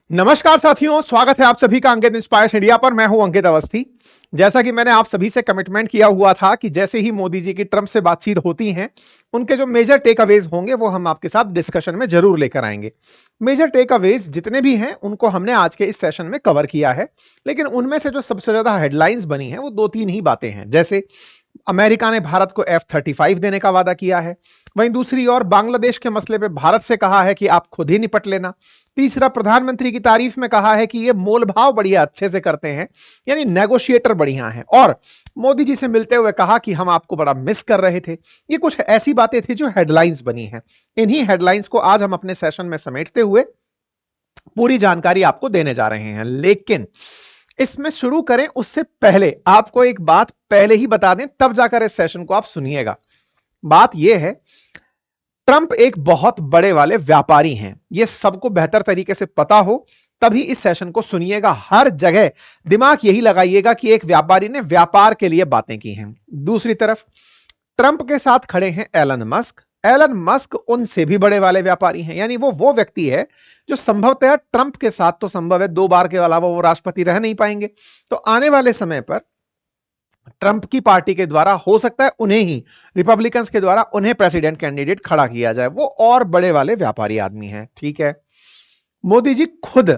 नमस्कार साथियों, स्वागत है आप सभी का अंकित इंस्पायर्स इंडिया पर। मैं हूं अंकित अवस्थी। जैसा कि मैंने आप सभी से कमिटमेंट किया हुआ था कि जैसे ही मोदी जी की ट्रंप से बातचीत होती है, उनके जो मेजर टेक अवेज होंगे वो हम आपके साथ डिस्कशन में जरूर लेकर आएंगे। मेजर टेक अवेज जितने भी हैं उनको हमने आज के इस सेशन में कवर किया है, लेकिन उनमें से जो सबसे ज्यादा हेडलाइंस बनी है वो दो तीन ही बातें हैं। जैसे अमेरिका ने भारत को F-35 देने का वादा किया है, वहीं दूसरी ओर बांग्लादेश के मसले पे भारत से कहा है कि आप खुद ही निपट लेना। तीसरा, प्रधानमंत्री की तारीफ में कहा है कि ये मोल भाव बढ़िया अच्छे से करते हैं, यानी नेगोशिएटर बढ़िया हैं। और मोदी जी से मिलते हुए कहा कि हम आपको बड़ा मिस कर रहे थे। ये कुछ ऐसी बातें थी जो हेडलाइंस बनी हैं। इन्हीं हेडलाइंस को आज हम अपने सेशन में समेटते हुए पूरी जानकारी आपको देने जा रहे हैं। लेकिन इसमें शुरू करें उससे पहले आपको एक बात पहले ही बता दें, तब जाकर इस सेशन को आप सुनिएगा। बात यह है, ट्रंप एक बहुत बड़े वाले व्यापारी हैं। यह सबको बेहतर तरीके से पता हो तभी इस सेशन को सुनिएगा। हर जगह दिमाग यही लगाइएगा कि एक व्यापारी ने व्यापार के लिए बातें की हैं। दूसरी तरफ ट्रंप के साथ खड़े हैं एलन मस्क। एलन मस्क उनसे भी बड़े वाले व्यापारी हैं, यानी वो व्यक्ति है जो संभवतः ट्रंप के साथ तो संभव है 2 बार के अलावा वो राष्ट्रपति रह नहीं पाएंगे। तो आने वाले समय पर ट्रंप की पार्टी के द्वारा हो सकता है उन्हें ही, रिपब्लिकन्स के द्वारा उन्हें प्रेसिडेंट कैंडिडेट खड़ा किया जाए। वो और बड़े वाले व्यापारी आदमी हैं, ठीक है। मोदी जी खुद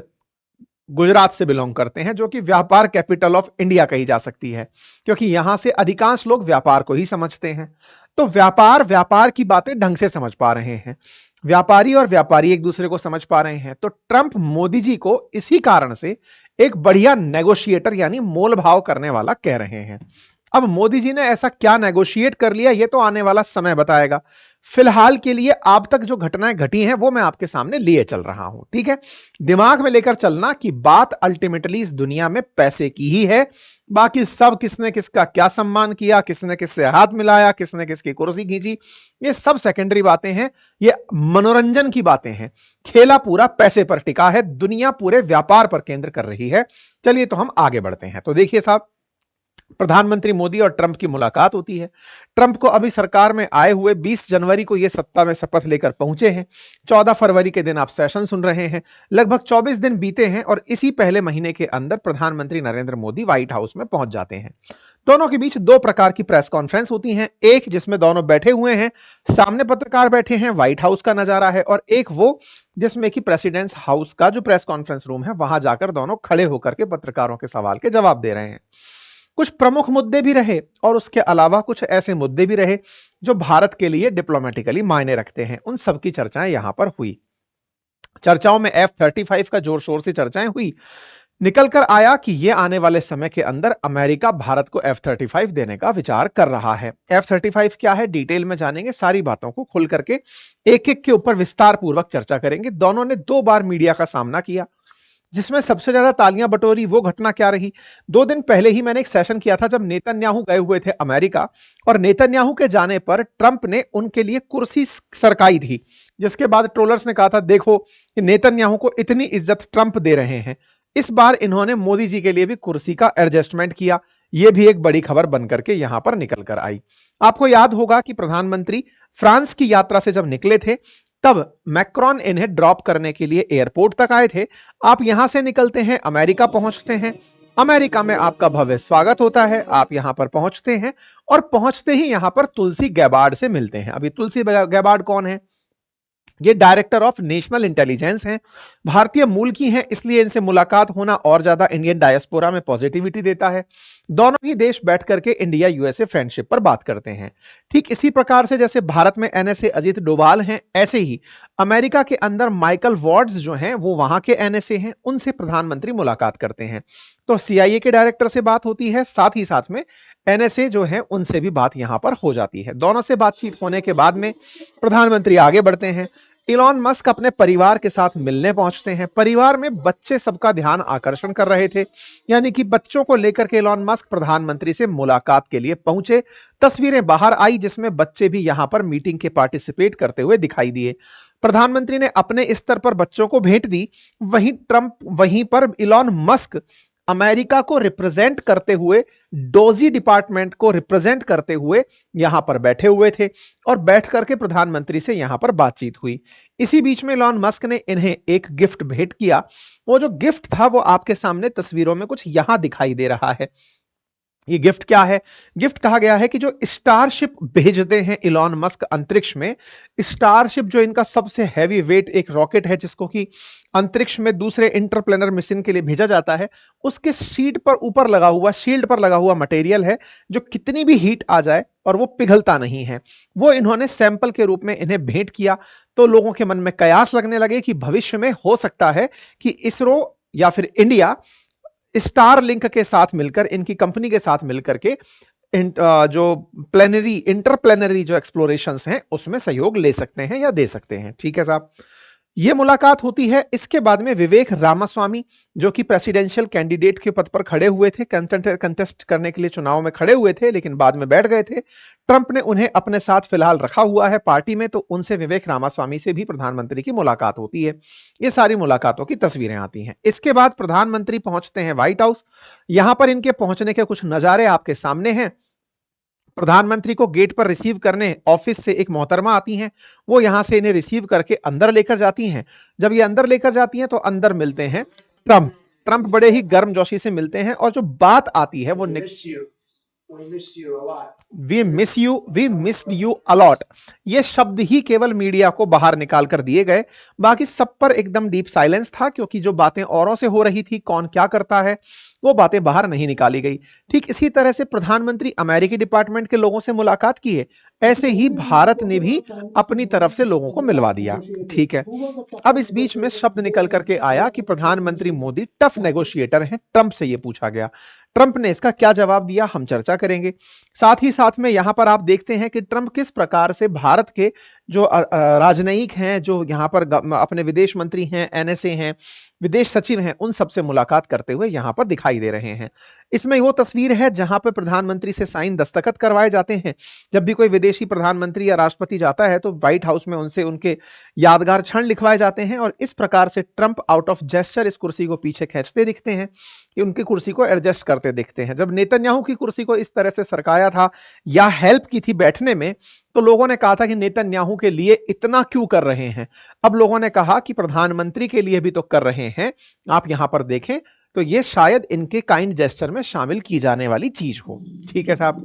गुजरात से बिलोंग करते हैं, जो कि व्यापार कैपिटल ऑफ इंडिया कही जा सकती है, क्योंकि यहां से अधिकांश लोग व्यापार को ही समझते हैं। तो व्यापार की बातें ढंग से समझ पा रहे हैं, व्यापारी और व्यापारी एक दूसरे को समझ पा रहे हैं। तो ट्रंप मोदी जी को इसी कारण से एक बढ़िया नेगोशिएटर यानी मोल भाव करने वाला कह रहे हैं। अब मोदी जी ने ऐसा क्या नेगोशिएट कर लिया, यह तो आने वाला समय बताएगा। फिलहाल के लिए अब तक जो घटनाएं घटी हैं वो मैं आपके सामने लिए चल रहा हूं, ठीक है। दिमाग में लेकर चलना कि बात अल्टीमेटली इस दुनिया में पैसे की ही है। बाकी सब किसने किसका क्या सम्मान किया, किसने किससे हाथ मिलाया, किसने किसकी कुर्सी खींची, ये सब सेकेंडरी बातें हैं। ये मनोरंजन की बातें हैं। खेला पूरा पैसे पर टिका है, दुनिया पूरे व्यापार पर केंद्र कर रही है। चलिए तो हम आगे बढ़ते हैं। तो देखिए साहब, प्रधानमंत्री मोदी और ट्रंप की मुलाकात होती है। ट्रंप को अभी सरकार में आए हुए 20 जनवरी को ये सत्ता में शपथ लेकर पहुंचे हैं। 14 फरवरी के दिन आप सेशन सुन रहे हैं। लगभग 24 दिन बीते हैं और इसी पहले महीने के अंदर प्रधानमंत्री नरेंद्र मोदी व्हाइट हाउस में पहुंच जाते हैं। दोनों के बीच 2 प्रकार की प्रेस कॉन्फ्रेंस होती हैं। एक जिसमें दोनों बैठे हुए हैं, सामने पत्रकार बैठे हैं, व्हाइट हाउस का नजारा है। और एक वो जिसमें कि प्रेसिडेंट्स हाउस का जो प्रेस कॉन्फ्रेंस रूम है, वहां जाकर दोनों खड़े होकर के पत्रकारों के सवाल के जवाब दे रहे हैं। कुछ प्रमुख मुद्दे भी रहे और उसके अलावा कुछ ऐसे मुद्दे भी रहे जो भारत के लिए डिप्लोमेटिकली मायने रखते हैं। उन सब की चर्चाएं यहां पर हुई। चर्चाओं में F-35 का जोर शोर से चर्चाएं हुई। निकल कर आया कि यह आने वाले समय के अंदर अमेरिका भारत को F-35 देने का विचार कर रहा है। F-35 क्या है, डिटेल में जानेंगे, सारी बातों को खुल करके एक एक के ऊपर विस्तार पूर्वक चर्चा करेंगे। दोनों ने 2 बार मीडिया का सामना किया। जिसमें सबसे ज्यादा तालियां बटोरी वो घटना क्या रही, 2 दिन पहले ही मैंने एक सेशन किया था जब नेतन्याहू गए हुए थे अमेरिका, और नेतन्याहू के जाने पर ट्रंप ने उनके लिए कुर्सी सरकाई थी। जिसके बाद ट्रोलर्स ने कहा था, देखो कि नेतन्याहू को इतनी इज्जत ट्रंप दे रहे हैं, इस बार इन्होंने मोदी जी के लिए भी कुर्सी का एडजस्टमेंट किया। यह भी एक बड़ी खबर बनकर के यहां पर निकल कर आई। आपको याद होगा कि प्रधानमंत्री फ्रांस की यात्रा से जब निकले थे, तब मैक्रॉन इन्हें ड्रॉप करने के लिए एयरपोर्ट तक आए थे। आप यहां से निकलते हैं, अमेरिका पहुंचते हैं। अमेरिका में आपका भव्य स्वागत होता है, आप यहां पर पहुंचते हैं और पहुंचते ही यहां पर तुलसी गैबार्ड से मिलते हैं। अभी तुलसी गैबार्ड कौन है? ये डायरेक्टर ऑफ नेशनल इंटेलिजेंस हैं, भारतीय मूल की हैं, इसलिए इनसे मुलाकात होना और ज्यादा इंडियन डायस्पोरा में पॉजिटिविटी देता है। दोनों ही देश बैठ करके इंडिया यूएसए फ्रेंडशिप पर बात करते हैं। ठीक इसी प्रकार से जैसे भारत में एनएसए अजीत डोभाल हैं, ऐसे ही अमेरिका के अंदर माइकल वॉर्ड्स जो हैं वो वहां के एनएसए हैं, उनसे प्रधानमंत्री मुलाकात करते हैं। तो सीआईए के डायरेक्टर से बात होती है, साथ ही साथ में एनएसए जो है उनसे भी बात यहां पर हो जाती है। दोनों से बातचीत होने के बाद में प्रधानमंत्री आगे बढ़ते हैं। इलॉन मस्क अपने परिवार के साथ मिलने पहुंचते हैं। परिवार में बच्चे सबका ध्यान आकर्षण कर रहे थे, यानी कि बच्चों को लेकर के इलॉन मस्क प्रधानमंत्री से मुलाकात के लिए पहुंचे। तस्वीरें बाहर आई जिसमें बच्चे भी यहां पर मीटिंग के पार्टिसिपेट करते हुए दिखाई दिए। प्रधानमंत्री ने अपने स्तर पर बच्चों को भेंट दी, वहीं पर इलॉन मस्क अमेरिका को रिप्रेजेंट करते हुए, डोजी डिपार्टमेंट को रिप्रेजेंट करते हुए यहां पर बैठे हुए थे और बैठ करके प्रधानमंत्री से यहां पर बातचीत हुई। इसी बीच में इलॉन मस्क ने इन्हें एक गिफ्ट भेंट किया। वो जो गिफ्ट था वो आपके सामने तस्वीरों में कुछ यहां दिखाई दे रहा है। ये गिफ्ट क्या है? गिफ्ट कहा गया है कि जो स्टारशिप भेजते हैं इलॉन मस्क अंतरिक्ष में, स्टारशिप जो इनका सबसे हैवी वेट एक रॉकेट है जिसको कि अंतरिक्ष में दूसरे इंटरप्लेनर मिशन के लिए भेजा जाता है, उसके शीट पर ऊपर लगा हुआ, शील्ड पर लगा हुआ मटेरियल है जो कितनी भी हीट आ जाए और वो पिघलता नहीं है। वो इन्होंने सैंपल के रूप में इन्हें भेंट किया। तो लोगों के मन में कयास लगने लगे कि भविष्य में हो सकता है कि इसरो या फिर इंडिया स्टार लिंक के साथ मिलकर, इनकी कंपनी के साथ मिलकर के जो प्लेनरी इंटरप्लेनरी जो एक्सप्लोरेशंस हैं उसमें सहयोग ले सकते हैं या दे सकते हैं। ठीक है साहब, यह मुलाकात होती है। इसके बाद में विवेक रामास्वामी जो कि प्रेसिडेंशियल कैंडिडेट के पद पर खड़े हुए थे, कंटेस्ट करने के लिए चुनाव में खड़े हुए थे लेकिन बाद में बैठ गए थे, ट्रंप ने उन्हें अपने साथ फिलहाल रखा हुआ है पार्टी में, तो उनसे विवेक रामास्वामी से भी प्रधानमंत्री की मुलाकात होती है। ये सारी मुलाकातों की तस्वीरें आती हैं। इसके बाद प्रधानमंत्री पहुंचते हैं व्हाइट हाउस। यहां पर इनके पहुंचने के कुछ नजारे आपके सामने हैं। प्रधानमंत्री को गेट पर रिसीव करने ऑफिस से एक मोहतरमा आती हैं। वो यहां से इन्हें रिसीव करके अंदर लेकर जाती हैं। जब ये अंदर लेकर जाती हैं तो अंदर मिलते हैं ट्रंप। ट्रंप बड़े ही गर्मजोशी से मिलते हैं और जो बात आती है वो वी मिस्ड यू अलॉट, ये शब्द ही केवल मीडिया को बाहर निकाल कर दिए गए। बाकी सब पर एकदम डीप साइलेंस था क्योंकि जो बातें औरों से हो रही थी, कौन क्या करता है, वो बातें बाहर नहीं निकाली गई। ठीक इसी तरह से प्रधानमंत्री अमेरिकी डिपार्टमेंट के लोगों से मुलाकात की है, ऐसे ही भारत ने भी अपनी तरफ से लोगों को मिलवा दिया। ठीक है, अब इस बीच में शब्द निकल करके आया कि प्रधानमंत्री मोदी टफ नेगोशिएटर हैं। ट्रंप से यह पूछा गया, ट्रंप ने इसका क्या जवाब दिया हम चर्चा करेंगे। साथ ही साथ में यहां पर आप देखते हैं कि ट्रंप किस प्रकार से भारत के जो राजनयिक हैं, जो यहां पर अपने विदेश मंत्री हैं, एनएसए हैं, विदेश सचिव हैं, उन सबसे मुलाकात करते हुए यहां पर दिखाई दे रहे हैं। इसमें वो तस्वीर है जहां पर प्रधानमंत्री से साइन दस्तखत करवाए जाते हैं। जब भी कोई विदेशी प्रधानमंत्री या राष्ट्रपति जाता है तो व्हाइट हाउस में उनसे उनके यादगार क्षण लिखवाए जाते हैं और इस प्रकार से ट्रंप आउट ऑफ जेस्चर इस कुर्सी को पीछे खींचते दिखते हैं, कि उनकी कुर्सी को एडजस्ट करते दिखते हैं। जब नेतन्याहू की कुर्सी को इस तरह से सरकाया था या हेल्प की थी बैठने में, तो लोगों ने कहा था कि नेतन्याहू के लिए इतना क्यों कर रहे हैं। अब लोगों ने कहा कि प्रधानमंत्री के लिए भी तो कर रहे हैं, आप यहां पर देखें तो ये शायद इनके काइंड जेस्चर में शामिल की जाने वाली चीज हो। ठीक है साहब,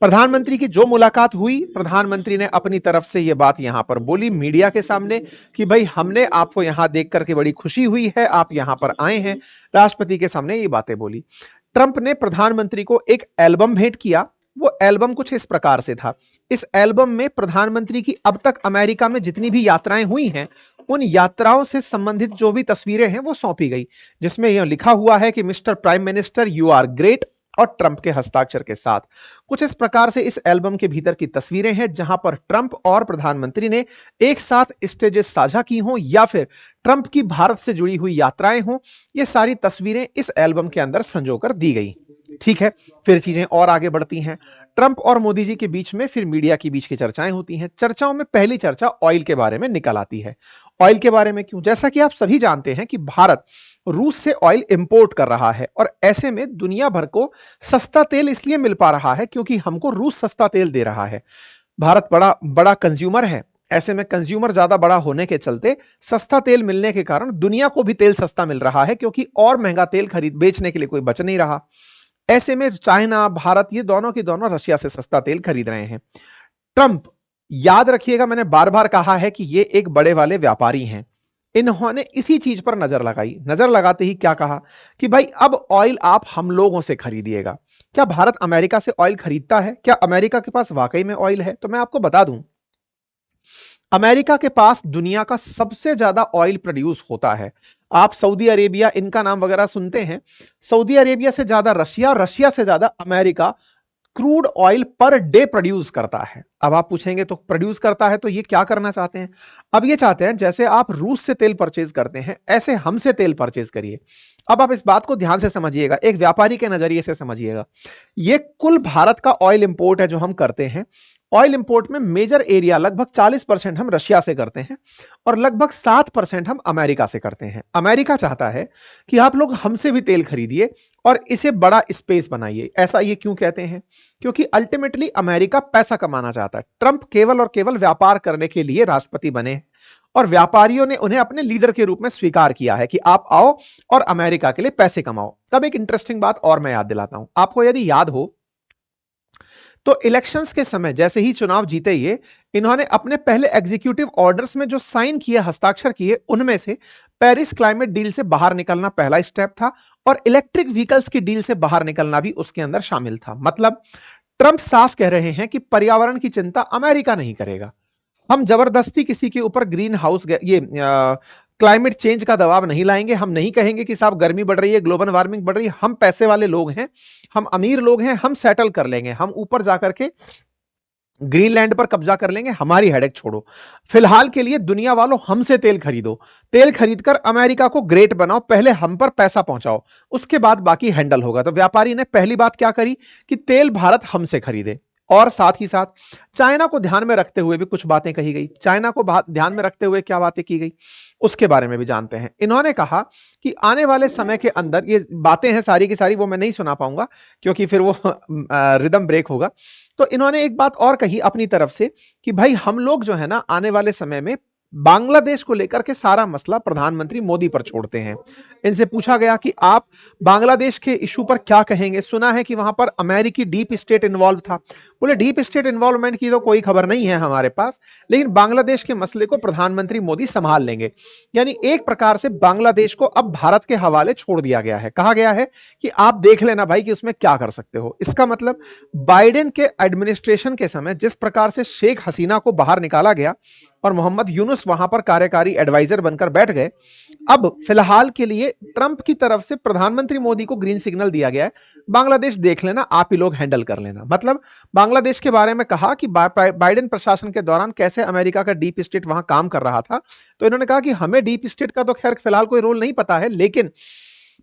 प्रधानमंत्री की जो मुलाकात हुई, प्रधानमंत्री ने अपनी तरफ से यह बात यहां पर बोली मीडिया के सामने कि भाई हमने आपको यहां देख करके बड़ी खुशी हुई है, आप यहां पर आए हैं। राष्ट्रपति के सामने ये बातें बोली। ट्रंप ने प्रधानमंत्री को एक एल्बम भेंट किया। वो एल्बम कुछ इस प्रकार से था। इस एल्बम में प्रधानमंत्री की अब तक अमेरिका में जितनी भी यात्राएं हुई हैं, उन यात्राओं से संबंधित जो भी तस्वीरें हैं वो सौंपी गई, जिसमें यह लिखा हुआ है कि mister prime minister you are great, और ट्रंप के हस्ताक्षर के साथ। कुछ इस प्रकार से इस एल्बम के भीतर की तस्वीरें हैं जहां पर ट्रंप और प्रधानमंत्री ने एक साथ स्टेजेस साझा की हों या फिर ट्रंप की भारत से जुड़ी हुई यात्राएं हों। ये सारी तस्वीरें इस एल्बम के अंदर संजोकर दी गई। ठीक है, फिर चीजें और आगे बढ़ती हैं। ट्रंप और मोदी जी के बीच में फिर मीडिया के बीच की चर्चाएं होती हैं। चर्चाओं में पहली चर्चा ऑयल के बारे में निकल आती है। ऑयल के बारे में क्यों? जैसा कि आप सभी जानते हैं कि भारत रूस से ऑयल इंपोर्ट कर रहा है और ऐसे में दुनिया भर को सस्ता तेल इसलिए मिल पा रहा है क्योंकि हमको रूस सस्ता तेल दे रहा है। भारत बड़ा बड़ा कंज्यूमर है, ऐसे में कंज्यूमर ज्यादा बड़ा होने के चलते सस्ता तेल मिलने के कारण दुनिया को भी तेल सस्ता मिल रहा है, क्योंकि और महंगा तेल खरीद बेचने के लिए कोई बच नहीं रहा। ऐसे में चाइना, भारत, ये दोनों की दोनों रशिया से सस्ता तेल खरीद रहे हैं। ट्रंप, याद रखिएगा मैंने बार बार कहा है कि ये एक बड़े वाले व्यापारी हैं। इन्होंने इसी चीज पर नजर लगाई। नजर लगाते ही क्या कहा कि भाई अब ऑयल आप हम लोगों से खरीदिएगा। क्या भारत अमेरिका से ऑयल खरीदता है? क्या अमेरिका के पास वाकई में ऑयल है? तो मैं आपको बता दूं, अमेरिका के पास दुनिया का सबसे ज्यादा ऑयल प्रोड्यूस होता है। आप सऊदी अरेबिया, इनका नाम वगैरह सुनते हैं। सऊदी अरेबिया से ज्यादा रशिया, रशिया से ज्यादा America crude oil per day produce करता है। अब आप पूछेंगे तो प्रोड्यूस करता है तो ये क्या करना चाहते हैं? अब ये चाहते हैं जैसे आप रूस से तेल परचेज करते हैं ऐसे हमसे तेल परचेज करिए। अब आप इस बात को ध्यान से समझिएगा, एक व्यापारी के नजरिए से समझिएगा। ये कुल भारत का ऑयल इंपोर्ट है जो हम करते हैं, ऑयल इंपोर्ट में मेजर एरिया लगभग 40% हम रशिया से करते हैं और लगभग 7% हम अमेरिका से करते हैं। अमेरिका चाहता है कि आप लोग हमसे भी तेल खरीदिए और इसे बड़ा स्पेस बनाइए। ऐसा ये क्यों कहते हैं? क्योंकि अल्टीमेटली अमेरिका पैसा कमाना चाहता है। ट्रंप केवल और केवल व्यापार करने के लिए राष्ट्रपति बने हैं और व्यापारियों ने उन्हें अपने लीडर के रूप में स्वीकार किया है कि आप आओ और अमेरिका के लिए पैसे कमाओ। तब एक इंटरेस्टिंग बात और मैं याद दिलाता हूं आपको, यदि याद हो तो इलेक्शंस के समय जैसे ही चुनाव जीते ये, इन्होंने अपने पहले एग्जीक्यूटिव ऑर्डर्स में जो साइन किए, हस्ताक्षर किए, उनमें से पेरिस क्लाइमेट डील से बाहर निकलना पहला स्टेप था और इलेक्ट्रिक व्हीकल्स की डील से बाहर निकलना भी उसके अंदर शामिल था। मतलब ट्रंप साफ कह रहे हैं कि पर्यावरण की चिंता अमेरिका नहीं करेगा। हम जबरदस्ती किसी के ऊपर ग्रीन हाउस ये क्लाइमेट चेंज का दबाव नहीं लाएंगे। हम नहीं कहेंगे कि साहब गर्मी बढ़ रही है, ग्लोबल वार्मिंग बढ़ रही है। हम पैसे वाले लोग हैं, हम अमीर लोग हैं, हम सेटल कर लेंगे, हम ऊपर जाकर के ग्रीनलैंड पर कब्जा कर लेंगे, हमारी हेडेक छोड़ो। फिलहाल के लिए दुनिया वालों हमसे तेल खरीदो, तेल खरीदकर अमेरिका को ग्रेट बनाओ, पहले हम पर पैसा पहुंचाओ, उसके बाद बाकी हैंडल होगा। तो व्यापारी ने पहली बात क्या करी कि तेल भारत हमसे खरीदे। और साथ ही साथ चाइना को ध्यान में रखते हुए भी कुछ बातें कही गई। चाइना को ध्यान में रखते हुए क्या बातें की गई उसके बारे में भी जानते हैं। इन्होंने कहा कि आने वाले समय के अंदर, ये बातें हैं सारी की सारी, वो मैं नहीं सुना पाऊंगा क्योंकि फिर वो रिदम ब्रेक होगा। तो इन्होंने एक बात और कही अपनी तरफ से कि भाई हम लोग जो है ना, आने वाले समय में बांग्लादेश को लेकर के सारा मसला प्रधानमंत्री मोदी पर छोड़ते हैं। इनसे पूछा गया कि आप बांग्लादेश के इशू पर क्या कहेंगे। सुना है कि वहां पर अमेरिकी डीप स्टेट इन्वॉल्व था। बोले डीप स्टेट इन्वॉल्वमेंट की तो कोई खबर नहीं है हमारे पास, लेकिन बांग्लादेश के मसले को प्रधानमंत्री मोदी संभाल लेंगे। यानी एक प्रकार से बांग्लादेश को अब भारत के हवाले छोड़ दिया गया है। कहा गया है कि आप देख लेना भाई कि उसमें क्या कर सकते हो। इसका मतलब बाइडेन के एडमिनिस्ट्रेशन के समय जिस प्रकार से शेख हसीना को बाहर निकाला गया और मोहम्मद यूनुस वहां पर कार्यकारी एडवाइजर बनकर बैठ गए, अब फिलहाल के लिए ट्रंप की तरफ से प्रधानमंत्री मोदी को ग्रीन सिग्नल दिया गया है, बांग्लादेश देख लेना, आप ही लोग हैंडल कर लेना। मतलब बांग्लादेश के बारे में कहा कि बाइडेन प्रशासन के दौरान कैसे अमेरिका का डीप स्टेट वहां काम कर रहा था। तो इन्होंने कहा कि हमें डीप स्टेट का तो खैर फिलहाल कोई रोल नहीं पता है, लेकिन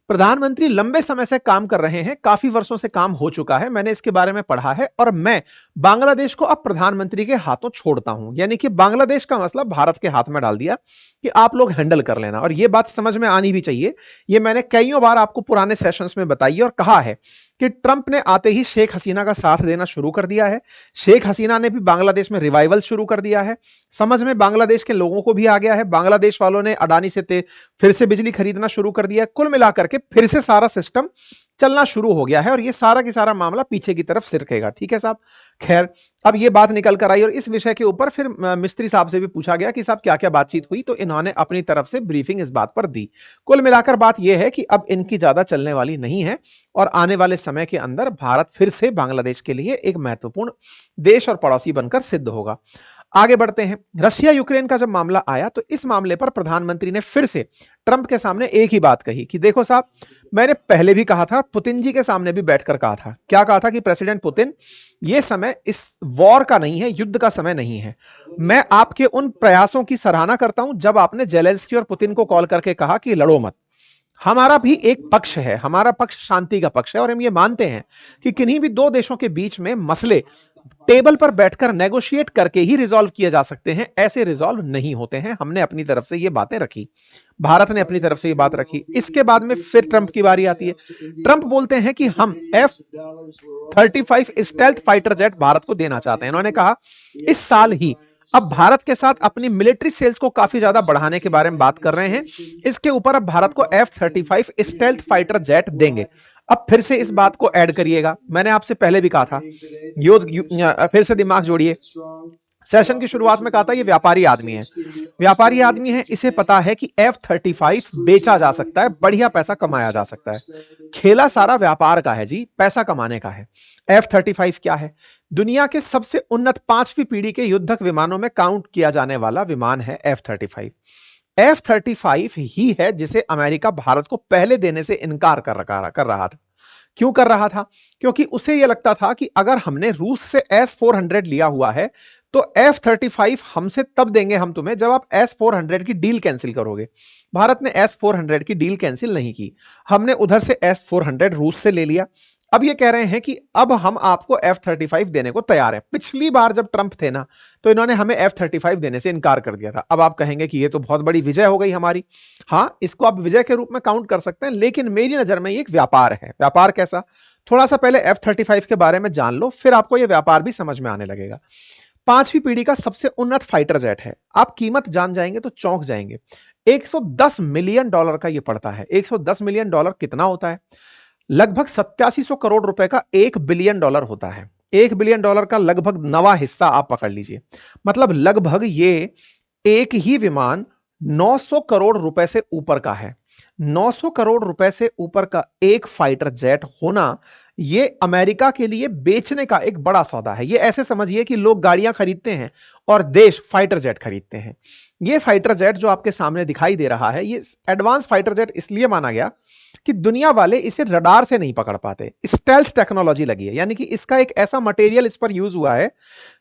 प्रधानमंत्री लंबे समय से काम कर रहे हैं, काफी वर्षों से काम हो चुका है, मैंने इसके बारे में पढ़ा है और मैं बांग्लादेश को अब प्रधानमंत्री के हाथों छोड़ता हूं। यानी कि बांग्लादेश का मसला भारत के हाथ में डाल दिया कि आप लोग हैंडल कर लेना। और यह बात समझ में आनी भी चाहिए। यह मैंने कईयों बार आपको पुराने सेशंस में बताई और कहा है कि ट्रंप ने आते ही शेख हसीना का साथ देना शुरू कर दिया है। शेख हसीना ने भी बांग्लादेश में रिवाइवल शुरू कर दिया है। समझ में बांग्लादेश के लोगों को भी आ गया है। बांग्लादेश वालों ने अडानी से फिर से बिजली खरीदना शुरू कर दिया है। कुल मिलाकर के फिर से सारा सिस्टम चलना शुरू हो गया है और ये सारा की सारा मामला पीछे की तरफ सिरकेगा। ठीक है साहब। खैर, अब ये बात निकल कर आई और इस विषय के ऊपर फिर मिस्त्री साहब से भी पूछा गया कि साहब क्या क्या बातचीत हुई, तो इन्होंने अपनी तरफ से ब्रीफिंग इस बात पर दी। कुल मिलाकर बात यह है कि अब इनकी ज्यादा चलने वाली नहीं है और आने वाले समय के अंदर भारत फिर से बांग्लादेश के लिए एक महत्वपूर्ण देश और पड़ोसी बनकर सिद्ध होगा। आगे बढ़ते हैं। रशिया यूक्रेन का जब मामला आया तो इस मामले पर प्रधानमंत्री ने फिर से ट्रंप के सामने एक ही बात कही कि देखो साहब, मैंने पहले भी कहा था, पुतिन जी के सामने भी बैठकर कहा था। क्या कहा था कि प्रेसिडेंट पुतिन, यह समय इस वॉर का नहीं है, युद्ध का समय नहीं है। मैं आपके उन प्रयासों की सराहना करता हूं जब आपने जेलेंस्की और पुतिन को कॉल करके कहा कि लड़ो मत। हमारा भी एक पक्ष है, हमारा पक्ष शांति का पक्ष है और हम ये मानते हैं कि किन्हीं भी दो देशों के बीच में मसले टेबल पर बैठकर नेगोशिएट करके ही रिजॉल्व किए जा सकते हैं, ऐसे रिजॉल्व नहीं होते हैं। हमने अपनी तरफ से ये बातें रखी, भारत ने अपनी तरफ से ये बात रखी। इसके बाद में फिर ट्रंप की बारी आती है। ट्रंप बोलते हैं कि हम F-35 stealth fighter jet Bharat को देना चाहते हैं। इन्होंने कहा इस साल ही अब भारत के साथ अपनी मिलिट्री सेल्स को काफी ज्यादा बढ़ाने के बारे में बात कर रहे हैं। इसके ऊपर अब भारत को F-35 स्टेल्थ फाइटर जेट देंगे। अब फिर से इस बात को ऐड करिएगा, मैंने आपसे पहले भी कहा था, फिर से दिमाग जोड़िए। सेशन की शुरुआत में कहा था ये व्यापारी आदमी है, व्यापारी आदमी है, इसे पता है कि F-35 बेचा जा सकता है, बढ़िया पैसा कमाया जा सकता है। खेला सारा व्यापार का है जी, पैसा कमाने का है। F-35 क्या है? दुनिया के सबसे उन्नत 5वीं पीढ़ी के युद्धक विमानों में काउंट किया जाने वाला विमान है F-35। F-35 ही है जिसे अमेरिका भारत को पहले देने से इनकार कर रहा था। क्यों कर रहा था? क्योंकि उसे यह लगता था कि अगर हमने रूस से S-400 लिया हुआ है तो F-35 हमसे तब देंगे हम तुम्हें जब आप S-400 की डील कैंसिल करोगे। भारत ने S-400 की डील कैंसिल नहीं की, हमने उधर से S-400 रूस से ले लिया। अब ये कह रहे हैं कि अब हम आपको F-35 देने को तैयार है। पिछली बार जब ट्रंप थे ना, तो इन्होंने हमें F-35 देने से इनकार कर दिया था। अब आप कहेंगे कि ये तो बहुत बड़ी विजय हो गई हमारी। हाँ, इसको आप विजय के रूप में काउंट कर सकते हैं, लेकिन मेरी नजर में ये एक व्यापार है। व्यापार कैसा? थोड़ा सा पहले F-35 के बारे में जान लो, फिर आपको ये व्यापार भी समझ में आने लगेगा। 5वीं पीढ़ी का सबसे उन्नत फाइटर जेट है। आप कीमत जान जाएंगे तो चौंक जाएंगे। $110 मिलियन का ये पड़ता है। $110 मिलियन कितना होता है? लगभग 8700 करोड़ रुपए का $1 बिलियन होता है। $1 बिलियन का लगभग 9वां हिस्सा आप पकड़ लीजिए। मतलब लगभग ये एक ही विमान 900 करोड़ रुपए से ऊपर का है। 900 करोड़ रुपए से ऊपर का एक फाइटर जेट होना, ये अमेरिका के लिए बेचने का एक बड़ा सौदा है। ये ऐसे समझिए कि लोग गाड़ियां खरीदते हैं और देश फाइटर जेट खरीदते हैं। ये फाइटर जेट जो आपके सामने दिखाई दे रहा है, ये एडवांस फाइटर जेट इसलिए माना गया कि दुनिया वाले इसे रडार से नहीं पकड़ पाते। स्टेल्थ टेक्नोलॉजी लगी है, यानी कि इसका एक ऐसा मटेरियल इस पर यूज हुआ है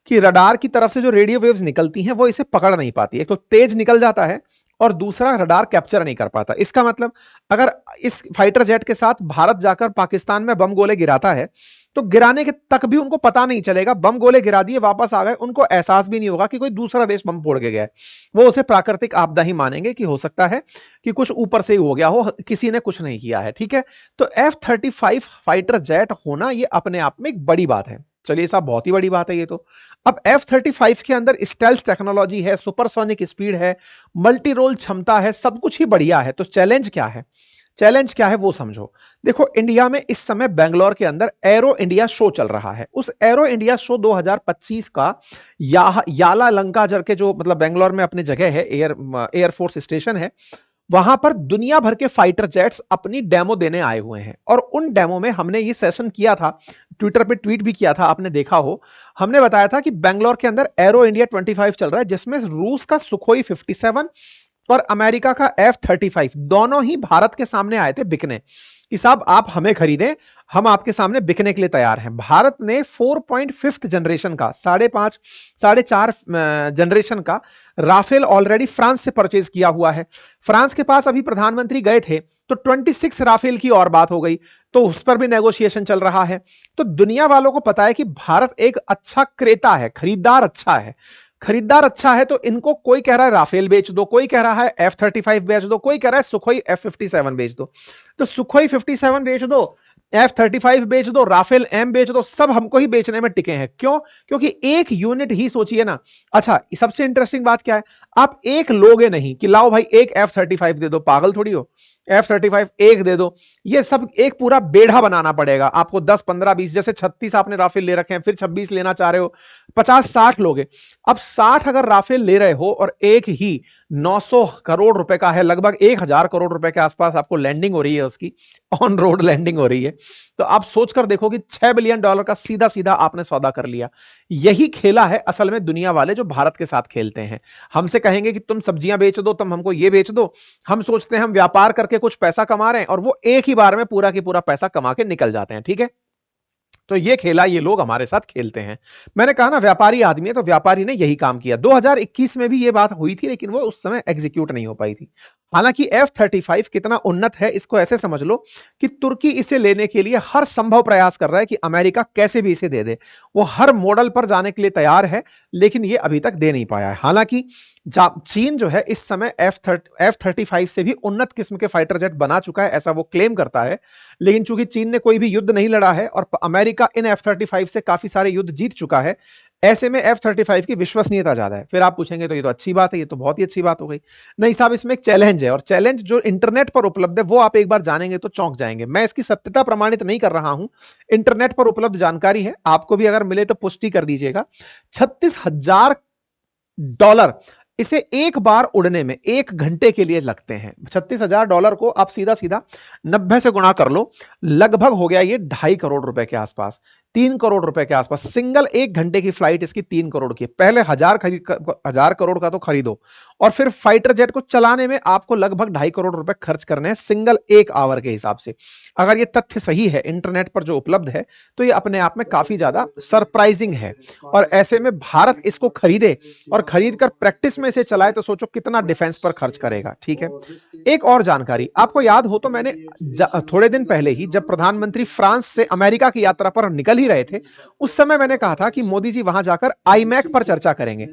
कि रडार की तरफ से जो रेडियो वेव्स निकलती हैं वो इसे पकड़ नहीं पाती। एक तो तेज निकल जाता है और दूसरा रडार कैप्चर नहीं कर पाता। इसका मतलब अगर इस फाइटर जेट के साथ भारत जाकर पाकिस्तान में बम गोले गिराता है, तो गिराने के तक भी उनको पता नहीं चलेगा। बम गोले गिरा दिए, वापस आ गए, उनको एहसास भी नहीं होगा कि कोई दूसरा देश बम फोड़ के गया है। वो उसे प्राकृतिक आपदा ही मानेंगे कि हो सकता है कि कुछ ऊपर से ही हो गया हो, किसी ने कुछ नहीं किया है। ठीक है, तो F-35 फाइटर जेट होना ये अपने आप में एक बड़ी बात है। चलिए साहब, बहुत ही बड़ी बात है ये तो। अब F-35 के अंदर स्टेल्थ टेक्नोलॉजी है, सुपरसोनिक स्पीड है, मल्टी रोल क्षमता है, सब कुछ ही बढ़िया है। तो चैलेंज क्या है? चैलेंज क्या है वो समझो। देखो, इंडिया में इस समय बेंगलोर के अंदर एरो इंडिया शो चल रहा है। उस एरो इंडिया शो 2025 का याला लंकाजर के जो मतलब बेंगलोर में अपनी जगह है, एयरफोर्स स्टेशन है, वहां पर दुनिया भर के फाइटर जेट्स अपनी डेमो देने आए हुए हैं। और उन डेमो में हमने ये सेशन किया था, ट्विटर पे ट्वीट भी किया था, आपने देखा हो। हमने बताया था कि बेंगलोर के अंदर एरो इंडिया 25 चल रहा है, जिसमें रूस का सुखोई 57 और अमेरिका का F-35 दोनों ही भारत के सामने आए थे बिकने कि साहब आप हमें खरीदें, हम आपके सामने बिकने के लिए तैयार हैं। भारत ने 4.5 जनरेशन का, 4.5 जनरेशन का राफेल ऑलरेडी फ्रांस से परचेज किया हुआ है। फ्रांस के पास अभी प्रधानमंत्री गए थे तो 26 राफेल की और बात हो गई, तो उस पर भी नेगोशिएशन चल रहा है। तो दुनिया वालों को पता है कि भारत एक अच्छा क्रेता है, खरीदार अच्छा है। खरीदार अच्छा है तो इनको कोई कह रहा है राफेल बेच दो, कोई कह रहा है F-35 बेच दो, कोई कह रहा है सुखोई F-57 बेच दो। तो सुखोई 57 बेच दो, F-35 बेच दो, राफेल M बेच दो, सब हमको ही बेचने में टिके हैं। क्यों? क्योंकि एक यूनिट ही सोचिए ना। अच्छा, सबसे इंटरेस्टिंग बात क्या है, आप एक लोगे नहीं कि लाओ भाई एक F-35 दे दो, पागल थोड़ी हो। F-35 एक दे दो, ये सब एक पूरा बेढ़ा बनाना पड़ेगा आपको। 10, 15, 20, जैसे 36 आपने राफेल ले रखे हैं, फिर 26 लेना चाह रहे हो, 50, 60 लोगे। अब 60 अगर राफेल ले रहे हो और एक ही 900 करोड़ रुपए का है, लगभग 1000 करोड़ रुपए के आसपास आपको लैंडिंग हो रही है, उसकी ऑन रोड लैंडिंग हो रही है, तो आप सोचकर देखो कि $6 बिलियन का सीधा सीधा आपने सौदा कर लिया। यही खेला है असल में दुनिया वाले जो भारत के साथ खेलते हैं। हमसे कहेंगे कि तुम सब्जियां बेच दो, तुम हमको ये बेच दो। हम सोचते हैं हम व्यापार करके कुछ पैसा कमा रहे हैं, और वो एक ही बार में पूरा की पूरा पैसा कमा के निकल जाते हैं। ठीक है, तो ये खेला ये लोग हमारे साथ खेलते हैं। मैंने कहा ना, व्यापारी आदमी है, तो व्यापारी ने यही काम किया। 2021 में भी ये बात हुई थी, लेकिन वो उस समय एग्जीक्यूट नहीं हो पाई थी। हालांकि F-35 कितना उन्नत है इसको ऐसे समझ लो कि तुर्की इसे लेने के लिए हर संभव प्रयास कर रहा है कि अमेरिका कैसे भी इसे दे दे। वो हर मॉडल पर जाने के लिए तैयार है, लेकिन ये अभी तक दे नहीं पाया है। हालांकि चीन जो है इस समय F-35 से भी उन्नत किस्म के फाइटर जेट बना चुका है, ऐसा वो क्लेम करता है। लेकिन चूंकि चीन ने कोई भी युद्ध नहीं लड़ा है और अमेरिका इन F-35 से काफी सारे युद्ध जीत चुका है, ऐसे में F-35 की विश्वसनीयता ज्यादा है। फिर आप पूछेंगे तो ये तो अच्छी बात है, ये तो बहुत ही अच्छी बात हो गई। नहीं साहब, इसमें एक चैलेंज है, और चैलेंज जो इंटरनेट पर उपलब्ध है वो आप एक बार जानेंगे तो चौंक जाएंगे। मैं इसकी सत्यता प्रमाणित नहीं कर रहा हूं, इंटरनेट पर उपलब्ध जानकारी है, आपको भी अगर मिले तो पुष्टि कर दीजिएगा। $36,000 इसे एक बार उड़ने में 1 घंटे के लिए लगते हैं। $36,000 को आप सीधा सीधा 90 से गुणा कर लो, लगभग हो गया ये 2.5 करोड़ रुपए के आसपास। 3 करोड़ रुपए के आसपास। सिंगल 1 घंटे की फ्लाइट इसकी 3 करोड़ की है। पहले 1000 करोड़ का तो खरीदो और फिर फाइटर जेट को चलाने में आपको लगभग 2.5 करोड़ रुपए खर्च करने हैं सिंगल 1 आवर के हिसाब से। अगर ये तथ्य सही है इंटरनेट पर जो उपलब्ध है तो ये अपने आप में काफी ज्यादा सरप्राइजिंग है। और ऐसे में भारत इसको खरीदे और खरीद कर प्रैक्टिस में इसे चलाए तो सोचो कितना डिफेंस पर खर्च करेगा। ठीक है, एक और जानकारी आपको याद हो तो मैंने थोड़े दिन पहले ही जब प्रधानमंत्री फ्रांस से अमेरिका की यात्रा पर निकल ही रहे थे उस समय मैंने कहा था कि मोदी जी वहां जाकर आईमैक पर चर्चा करेंगे।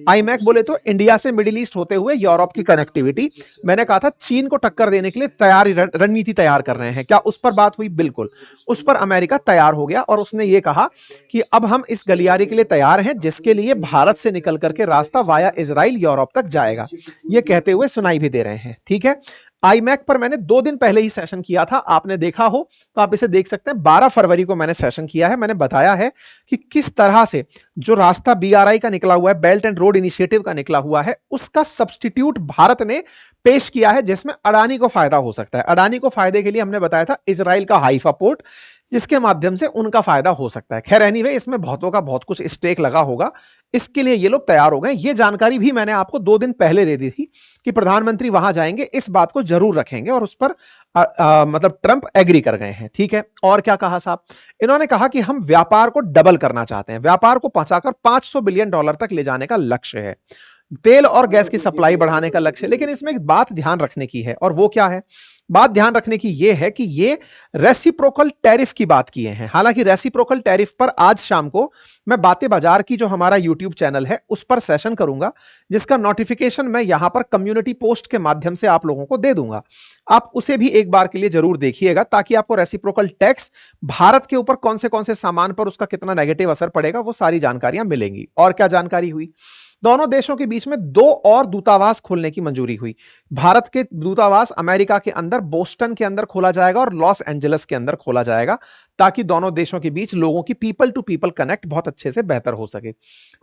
आईमैक बोले तो इंडिया से मिडिल ईस्ट होते हुए यूरोप की कनेक्टिविटी। मैंने कहा था चीन को टक्कर देने के लिए तैयारी रणनीति तैयार कर रहे हैं। क्या उस पर बात हुई? बिल्कुल, उस पर अमेरिका तैयार हो गया और उसने ये कहा कि अब हम इस गलियारे के लिए तैयार हैं जिसके लिए भारत से निकल करके रास्ता वाया इजराइल यूरोप तक जाएगा। ये कहते हुए सुनाई भी दे रहे हैं। ठीक है, आईमैक पर मैंने 2 दिन पहले ही सेशन किया था, आपने देखा हो तो आप इसे देख सकते हैं। 12 फरवरी को मैंने सेशन किया है। मैंने बताया है कि किस तरह से जो रास्ता बीआरआई का निकला हुआ है, बेल्ट एंड रोड इनिशिएटिव का निकला हुआ है, उसका सब्स्टिट्यूट भारत ने पेश किया है जिसमें अडानी को फायदा हो सकता है। अडानी को फायदे के लिए हमने बताया था इजराइल का हाइफा पोर्ट जिसके माध्यम से उनका फायदा हो सकता है। खैर एनीवे, इसमें बहुतों का बहुत कुछ स्टेक लगा होगा, इसके लिए ये लोग तैयार हो गए। ये जानकारी भी मैंने आपको 2 दिन पहले दे दी थी कि प्रधानमंत्री वहां जाएंगे, इस बात को जरूर रखेंगे और उस पर मतलब ट्रंप एग्री कर गए हैं। ठीक है, और क्या कहा साहब? इन्होंने कहा कि हम व्यापार को डबल करना चाहते हैं, व्यापार को पहुंचाकर $500 बिलियन तक ले जाने का लक्ष्य है। तेल और गैस की सप्लाई बढ़ाने का लक्ष्य है। लेकिन इसमें एक बात ध्यान रखने की है, और वो क्या है? बात ध्यान रखने की यह है कि ये रेसिप्रोकल टैरिफ की बात किए हैं। हालांकि रेसिप्रोकल टैरिफ पर आज शाम को मैं बातें बाजार की जो हमारा यूट्यूब चैनल है उस पर सेशन करूंगा, जिसका नोटिफिकेशन मैं यहां पर कम्युनिटी पोस्ट के माध्यम से आप लोगों को दे दूंगा। आप उसे भी एक बार के लिए जरूर देखिएगा ताकि आपको रेसिप्रोकल टैक्स भारत के ऊपर कौन से सामान पर उसका कितना नेगेटिव असर पड़ेगा वो सारी जानकारियां मिलेंगी। और क्या जानकारी हुई? दोनों देशों के बीच में 2 और दूतावास खोलने की मंजूरी हुई। भारत के दूतावास अमेरिका के अंदर बोस्टन के अंदर खोला जाएगा और लॉस एंजलिस के अंदर खोला जाएगा ताकि दोनों देशों के बीच लोगों की पीपल टू पीपल कनेक्ट बहुत अच्छे से बेहतर हो सके।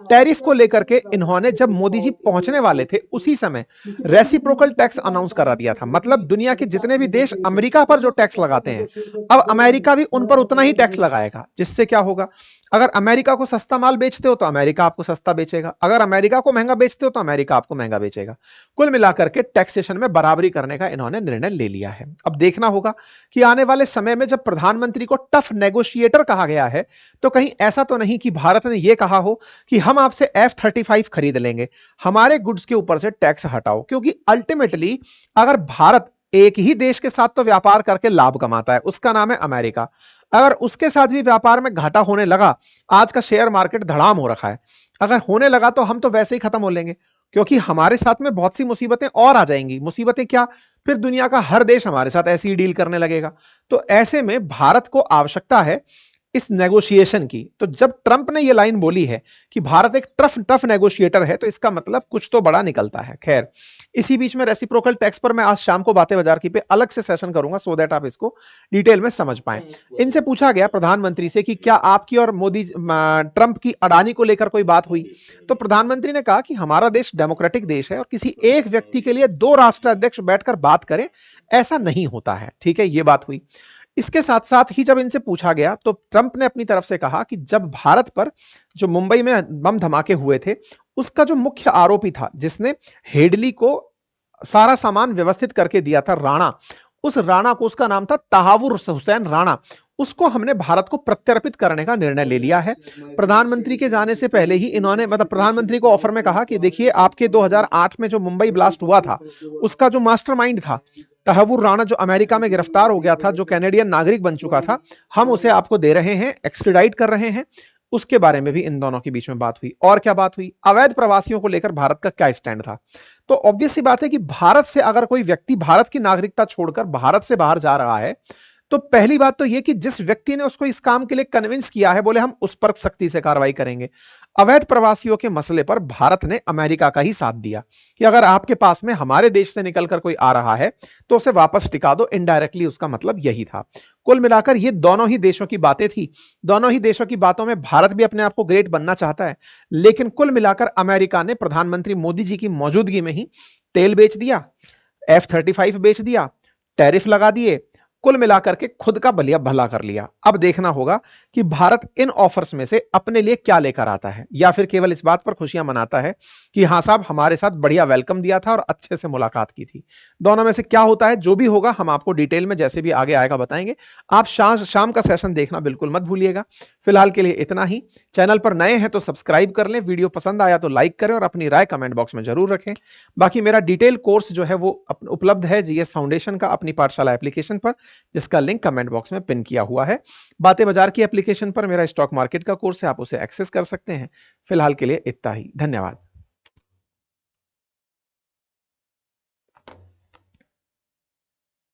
टैरिफ को लेकर के इन्होंने जब मोदी जी पहुंचने वाले थे उसी समय रेसिप्रोकल टैक्स अनाउंस करा दिया था। मतलब दुनिया के जितने भी देश अमेरिका पर जो टैक्स लगाते हैं, अब अमेरिका भी उन पर उतना ही टैक्स लगाएगा। जिससे क्या होगा? अगर अमेरिका को सस्ता माल बेचते हो तो अमेरिका आपको सस्ता बेचेगा, अगर अमेरिका को महंगा बेचते हो तो अमेरिका आपको महंगा बेचेगा। कुल मिलाकर के टैक्सेशन में बराबरी करने का इन्होंने निर्णय ले लिया है। अब देखना होगा कि आने वाले समय में जब प्रधानमंत्री को टफ नेगोशिएटर कहा गया है तो कहीं ऐसा तो नहीं कि भारत ने यह कहा हो कि हम आपसे F-35 खरीद लेंगे, हमारे गुड्स के ऊपर से टैक्स हटाओ। क्योंकि अल्टीमेटली अगर भारत एक ही देश के साथ तो व्यापार करके लाभ कमाता है, उसका नाम है अमेरिका, अगर उसके साथ भी व्यापार में घाटा होने लगा, आज का शेयर मार्केट धड़ाम हो रखा है, अगर होने लगा तो हम तो वैसे ही खत्म हो लेंगे क्योंकि हमारे साथ में बहुत सी मुसीबतें और आ जाएंगी। मुसीबतें क्या? फिर दुनिया का हर देश हमारे साथ ऐसी ही डील करने लगेगा। तो ऐसे में भारत को आवश्यकता है इस नेगोशिएशन की। तो जब ट्रंप ने यह लाइन बोली है कि भारत एक टफ नेगोशिएटर है तो इसका मतलब कुछ तो बड़ा निकलता है। खैर, इसी बीच में रेसिप्रोकल टैक्स पर मैं आज शाम को बातें बाजार की पे अलग से सेशन करूंगा सो दैट आप इसको डिटेल में समझ पाएं। इनसे पूछा गया प्रधानमंत्री से कि क्या आपकी और मोदी ट्रंप की अडानी को लेकर कोई बात हुई, तो प्रधानमंत्री ने कहा कि हमारा देश डेमोक्रेटिक देश है और किसी एक व्यक्ति के लिए 2 राष्ट्राध्यक्ष बैठकर बात करें ऐसा नहीं होता है। ठीक है, यह बात हुई। इसके साथ साथ ही जब इनसे पूछा गया तो ट्रंप ने अपनी तरफ से कहा कि जब भारत पर जो मुंबई में बम धमाके हुए थे उसका जो मुख्य आरोपी था जिसने हेडली को सारा सामान व्यवस्थित करके दिया था, राणा, उस राणा को, उसका नाम था तहावुर हुसैन राणा, उसको हमने भारत को प्रत्यर्पित करने का निर्णय ले लिया है। प्रधानमंत्री के जाने से पहले ही इन्होंने मतलब प्रधानमंत्री को ऑफर में कहा कि देखिए आपके 2008 में जो मुंबई ब्लास्ट हुआ था उसका जो मास्टरमाइंड था तहव्वुर राणा, जो अमेरिका में गिरफ्तार हो गया था, जो कैनेडियन नागरिक बन चुका था, हम उसे आपको दे रहे हैं, एक्सट्राडाइट कर रहे हैं। उसके बारे में भी इन दोनों के बीच में बात हुई। और क्या बात हुई? अवैध प्रवासियों को लेकर भारत का क्या स्टैंड था। तो ऑब्वियस सी बात है कि भारत से अगर कोई व्यक्ति भारत की नागरिकता छोड़कर भारत से बाहर जा रहा है तो पहली बात तो यह कि जिस व्यक्ति ने उसको इस काम के लिए कन्विंस किया है, बोले हम उस पर सख्ती से कार्रवाई करेंगे। अवैध प्रवासियों के मसले पर भारत ने अमेरिका का ही साथ दिया कि अगर आपके पास में हमारे देश से निकलकर कोई आ रहा है तो उसे वापस टिका दो। इनडायरेक्टली उसका मतलब यही था। कुल मिलाकर ये दोनों ही देशों की बातें थी। दोनों ही देशों की बातों में भारत भी अपने आप को ग्रेट बनना चाहता है, लेकिन कुल मिलाकर अमेरिका ने प्रधानमंत्री मोदी जी की मौजूदगी में ही तेल बेच दिया, F-35 बेच दिया, टैरिफ लगा दिए, कुल मिलाकर के खुद का भलिया भला कर लिया। अब देखना होगा कि भारत इन ऑफर्स में से अपने लिए क्या लेकर आता है, या फिर केवल इस बात पर खुशियां मनाता है कि हाँ साहब हमारे साथ बढ़िया वेलकम दिया था और अच्छे से मुलाकात की थी। दोनों में से क्या होता है, जो भी होगा हम आपको डिटेल में जैसे भी आगे आएगा बताएंगे। आप शाम का सेशन देखना बिल्कुल मत भूलिएगा। फिलहाल के लिए इतना ही। चैनल पर नए हैं तो सब्सक्राइब कर लें, वीडियो पसंद आया तो लाइक करें और अपनी राय कमेंट बॉक्स में जरूर रखें। बाकी मेरा डिटेल कोर्स जो है वो उपलब्ध है जीएस फाउंडेशन का अपनी पाठशाला एप्लीकेशन पर, जिसका लिंक कमेंट बॉक्स में पिन किया हुआ है। बातें बाजार की एप्लीकेशन पर मेरा स्टॉक मार्केट का कोर्स है, आप उसे एक्सेस कर सकते हैं। फिलहाल के लिए इतना ही, धन्यवाद।